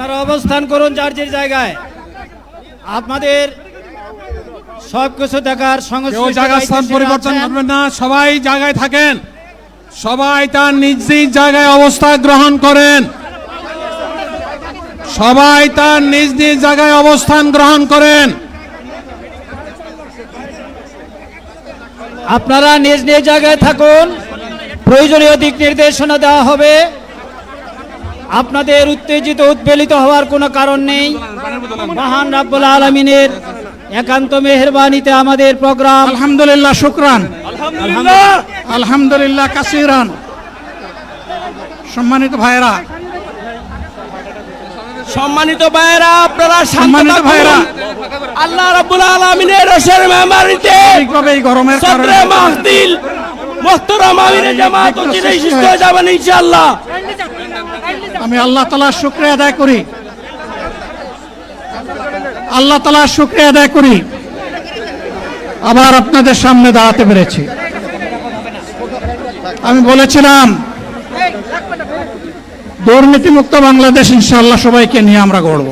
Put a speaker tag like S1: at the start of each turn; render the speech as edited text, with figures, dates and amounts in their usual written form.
S1: আপনারা অবস্থান করুন যার যে জায়গায়। আপনাদের সবকিছু দেখার
S2: কেউ জায়গা স্থান পরিবর্তন করবেন না, সবাই জায়গায় থাকেন, সবাই তার নিজ নিজ জায়গায় অবস্থা গ্রহণ করেন, সবাই তার নিজ নিজ জায়গায় অবস্থান গ্রহণ করেন।
S1: আপনারা নিজ নিজ জায়গায় থাকুন, প্রয়োজনীয় দিক নির্দেশনা দেওয়া হবে। আপনাদের উত্তেজিত উদ্বেলিত হওয়ার কোনো কারণ নেই। মহান রাব্বুল আলামিনের একান্ত মেহেরবানিতে আমাদের প্রোগ্রাম।
S2: আলহামদুলিল্লাহ, শুকরান, আলহামদুলিল্লাহ কাসিরান। সম্মানিত ভাইরা,
S3: আপনারা
S2: সম্মানিত ভাইরা,
S3: আল্লাহ রাব্বুল আলামিনের রসের মেহমানিতে
S2: ঠিকভাবে এই গরমের কারণে
S3: সদরে মাহফিল মুহতারাম আমিরে জামাত চিরাই সুস্থ হয়ে যাবেন ইনশাআল্লাহ।
S2: আমি আল্লাহ তাআলার শুকরিয়া আদায় করি, আল্লাহ তাআলার শুকরিয়া আদায় করি আবার আপনাদের সামনে দাঁড়াতে পেরেছি। আমি বলেছিলাম দুর্নীতিমুক্ত বাংলাদেশ ইনশাআল্লাহ সবাইকে নিয়ে আমরা গড়ব।